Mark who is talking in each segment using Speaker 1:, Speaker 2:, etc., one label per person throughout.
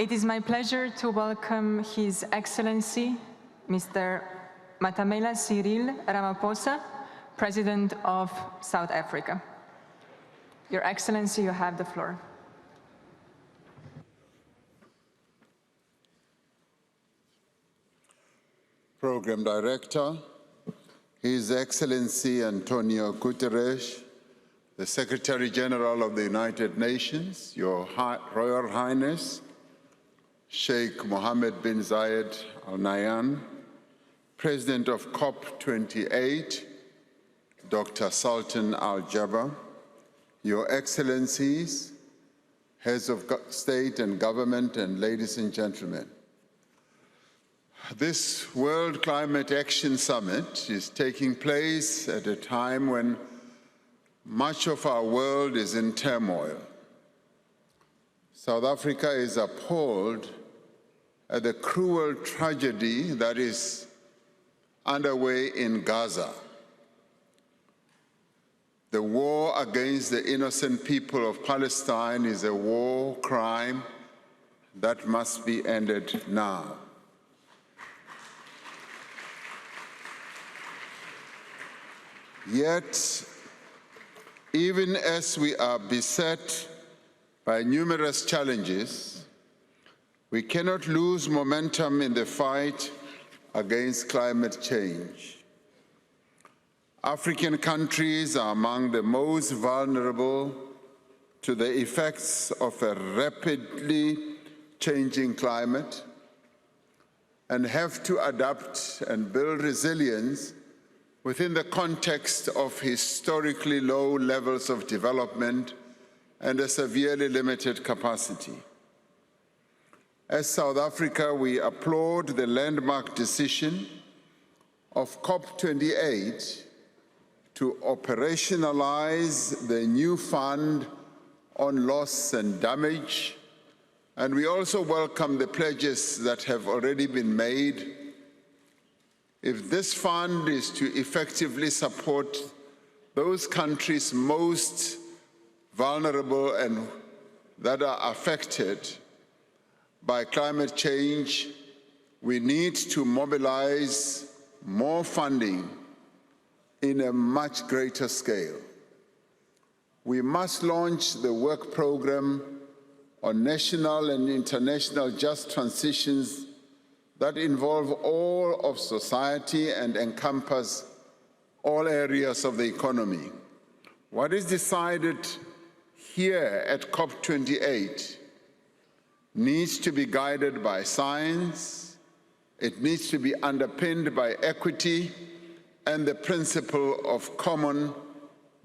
Speaker 1: It is my pleasure to welcome His Excellency, Mr. Matamela Cyril Ramaphosa, President of South Africa. Your Excellency, you have the floor.
Speaker 2: Program Director, His Excellency Antonio Guterres, the Secretary General of the United Nations, Your Royal Highness, Sheikh Mohammed bin Zayed Al Nahyan, President of COP28, Dr. Sultan Al Jaber, Your Excellencies, Heads of State and Government, and ladies and gentlemen. This World Climate Action Summit is taking place at a time when much of our world is in turmoil. South Africa is appalled at the cruel tragedy that is underway in Gaza. The war against the innocent people of Palestine is a war crime that must be ended now. Yet, even as we are beset by numerous challenges, we cannot lose momentum in the fight against climate change. African countries are among the most vulnerable to the effects of a rapidly changing climate and have to adapt and build resilience within the context of historically low levels of development and a severely limited capacity. As South Africa, we applaud the landmark decision of COP28 to operationalize the new fund on loss and damage, and we also welcome the pledges that have already been made. If this fund is to effectively support those countries most vulnerable and that are affected by climate change, we need to mobilize more funding in a much greater scale. We must launch the work program on national and international just transitions that involve all of society and encompass all areas of the economy. What is decided here at COP28 needs to be guided by science, it needs to be underpinned by equity and the principle of common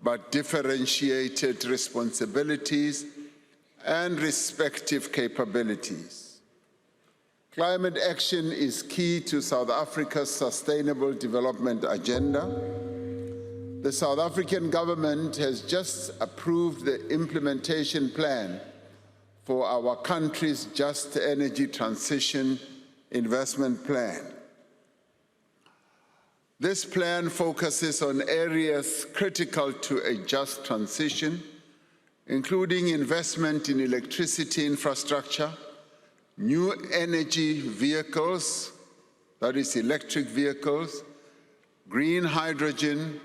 Speaker 2: but differentiated responsibilities and respective capabilities. Climate action is key to South Africa's sustainable development agenda. The South African government has just approved the implementation plan for our country's Just Energy Transition Investment Plan. This plan focuses on areas critical to a just transition, including investment in electricity infrastructure, new energy vehicles, that is electric vehicles, green hydrogen,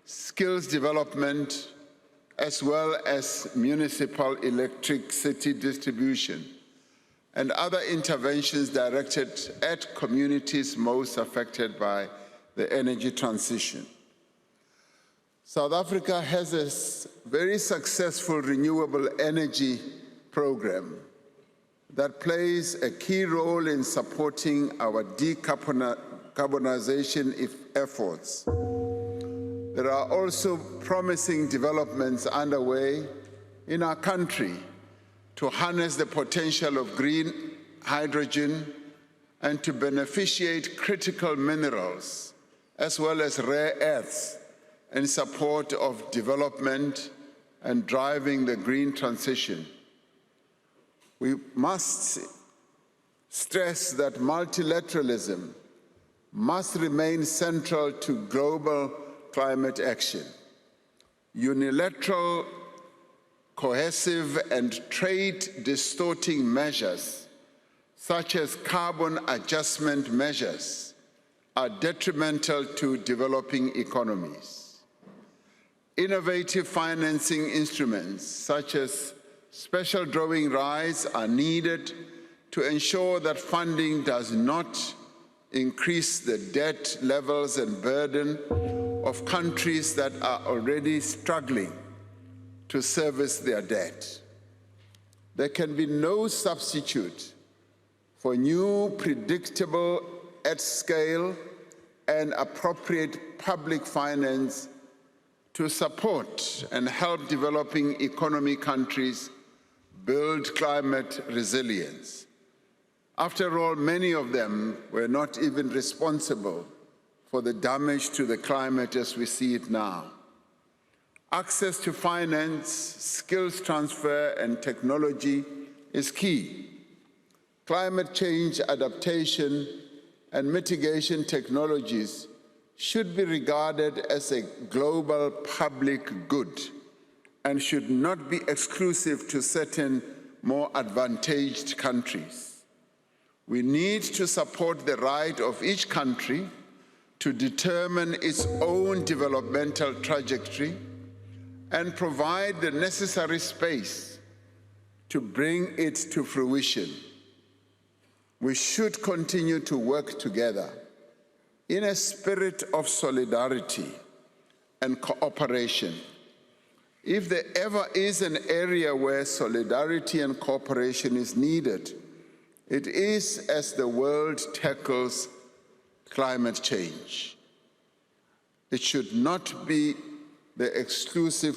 Speaker 2: skills development, as well as municipal electricity distribution, and other interventions directed at communities most affected by the energy transition. South Africa has a very successful renewable energy program that plays a key role in supporting our decarbonization efforts. There are also promising developments underway in our country to harness the potential of green hydrogen and to beneficiate critical minerals as well as rare earths in support of development and driving the green transition. We must stress that multilateralism must remain central to global climate action. Unilateral, cohesive, and trade-distorting measures such as carbon adjustment measures, are detrimental to developing economies. Innovative financing instruments, such as special drawing rights, are needed to ensure that funding does not increase the debt levels and burden of countries that are already struggling to service their debt. There can be no substitute for new, predictable, at-scale, and appropriate public finance to support and help developing economy countries build climate resilience. After all, many of them were not even responsible for the damage to the climate as we see it now. Access to finance, skills transfer, and technology is key. Climate change adaptation and mitigation technologies should be regarded as a global public good and should not be exclusive to certain more advantaged countries. We need to support the right of each country to determine its own developmental trajectory and provide the necessary space to bring it to fruition. We should continue to work together in a spirit of solidarity and cooperation. If there ever is an area where solidarity and cooperation is needed, it is as the world tackles climate change. It should not be the exclusive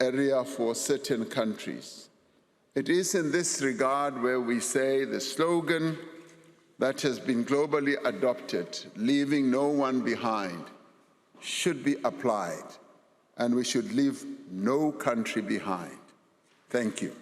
Speaker 2: area for certain countries. It is in this regard where we say the slogan that has been globally adopted, leaving no one behind, should be applied, and we should leave no country behind. Thank you.